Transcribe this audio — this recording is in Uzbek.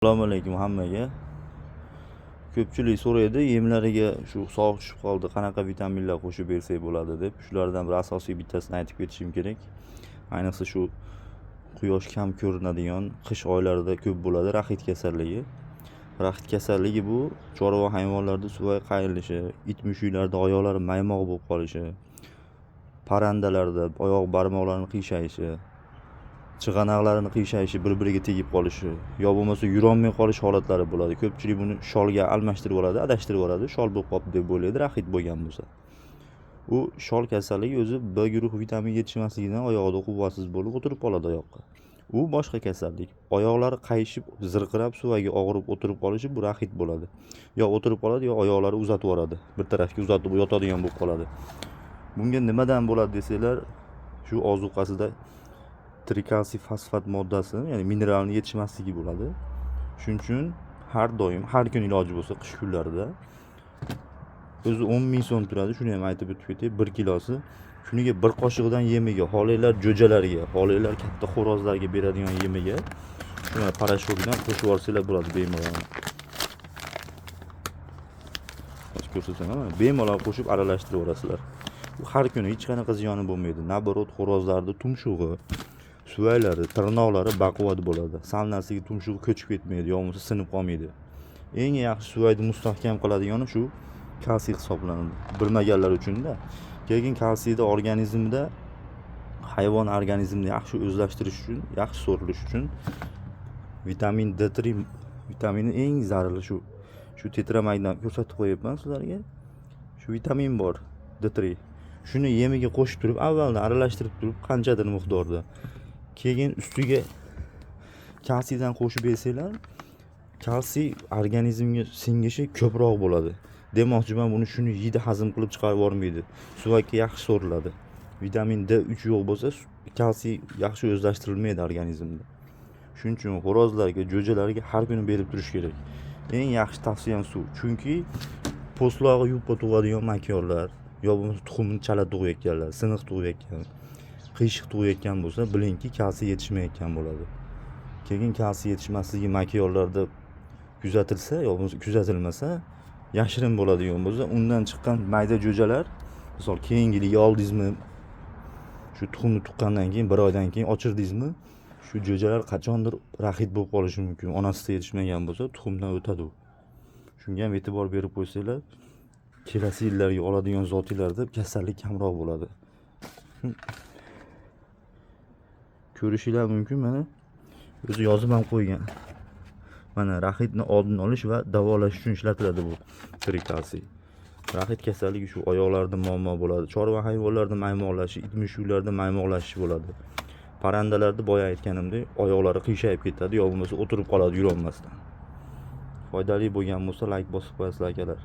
Assalomu alaykum hammaga. Ko'pchilik so'raydi, yemlariga shu sog' tushib qoldi, qanaqa vitaminlar qo'shib bersak bo'ladi deb. Shulardan bir asosiy bittasini aytib ketishim kerak. Ayniqsa shu quyosh kam ko'rinadigan qish oylarida ko'p bo'ladi raxit kasalligi. Raxit kasalligi bu chorva hayvonlarda suvay qayilishi, it mushuklarda oyoqlari maymoq bo'lib qolishi, parrandalarda oyoq barmoqlarini qiyshayishi, chig'anoqlarini qiyshayishi, bir-biriga tegib qolishi, yo bo'lmasa yurolmay qolish holatlari bo'ladi. Ko'pchilik buni sholga almashtirib oladi, adashtirib oladi. Shol bo'lib qolibdi deb o'ylaydi, raxit bo'lgan bo'lsa. U shol kasalligi o'zi B guruh vitamin yetishmasligidan oyog'ida quvvatsiz bo'lib o'tirib qoladi oyoqqa. U boshqa kasallik. Oyoqlari qayishib, zirqirab, suvayga og'rib o'tirib qolishi bu raxit bo'ladi. Yo o'tirib qoladi, yo oyoqlari uzatib yuboradi. Bir tarafga uzatib yotadigan bo'lib qoladi. Bunga nimadan bo'ladi desanglar, shu ozuqasida trikalsiy fosfat moddasi, ya'ni mineralni yetishmasligi bo'ladi. Shuning uchun har doim, har kun iloji bo'lsa qish kunlarida o'zi 10 ming so'm turadi. Shuni ham aytib o'tib ketay. 1 kilosi. Kuniga bir qoshiqdan yemiga, holinglar jo'jalarga, holinglar katta xo'rozlarga beradigan yemiga shuni parashokdan qo'shib yuborsanglar bo'ladi bemalol. Hozir ko'rsataman. Bemalol qo'shib aralashtirib yuborasizlar. Har kuni hech qanaqa ziyoni bo'lmaydi. Naborot xo'rozlarning tumshug'i, suvaylari, tirnoqlari baquvvat bo'ladi. Sal narsaga tumshug'i ko'chib ketmaydi, yo bo'lmasa sinib qolmaydi. Eng yaxshi suvayni mustahkam qiladigani shu kalsiy hisoblanadi. Bilmaganlar uchun-da. Keyin kalsiyni organizmda, hayvon organizmini yaxshi o'zlashtirish uchun, yaxshi so'rilish uchun vitamin D3 vitamini eng zararli shu. Shu tetramaydan ko'rsatib qo'yapman sizlarga. Shu vitamin bor, D3. Shuni yemiga qo'shib turib, avvaldan aralashtirib turib, qanchadir miqdorda. Keyin ustiga kalsiydan qo'shib bersanglar, kalsiy organizmga singishi ko'proq bo'ladi. Demoqchiman, buni shuni yeydi, hazm qilib chiqarib yubormaydi. Suvakka yaxshi so'riladi. Vitamin D3 yo'q bo'lsa, kalsiy yaxshi o'zlashtirilmaydi organizmda. Shuning uchun xo'rozlarga, jo'jalarga har kuni berib turish kerak. Eng yaxshi tavsiyam suv. Chunki po'stlog'i yupqa tug'adigan makorlar, yo bo'lmasa tuxumni chala tug'ayotganlar, siniq tug'ayotgan, qiyshiq tug'ayotgan bo'lsa, bilingki kalsiy yetishmayotgan bo'ladi. Keyin kalsiy yetishmasligi makorlarda kuzatilsa, yo bo'lmasa kuzatilmasa, yashirin bo'ladigan bo'lsa, undan chiqqan mayda jo'jalar, misol keyingi yilga oldingizmi, shu tuxumni tuqqandan keyin 1 oydan keyin ochirdingizmi, shu jo'jalar qachondir raxit bo'lib qolishi mumkin. Onasida yetishmagan bo'lsa, tuxumdan o'tadi u. Shunga ham e'tibor berib qo'ysanglar, kelasi yillarga oladigan zotinglarda kasallik kamroq bo'ladi. Ko'rishinglar mumkin, mana o'zi yozib ham qo'ygan. Mana raxitni oldini olish va davolash uchun ishlatiladi bu trikalsiy. Raxit kasalligi shu oyoqlarda muammo bo'ladi. Chorva hayvonlarda maymoqlashi, it mushuklarda maymoqlashish bo'ladi. Parrandalarda boya aytganimdek, oyoqlari qiyshayib ketadi, yo bo'lmasa o'tirib qoladi yurolmasdan. Foydali bo'lgan bo'lsa, like bosib qo'yasizlar akalar.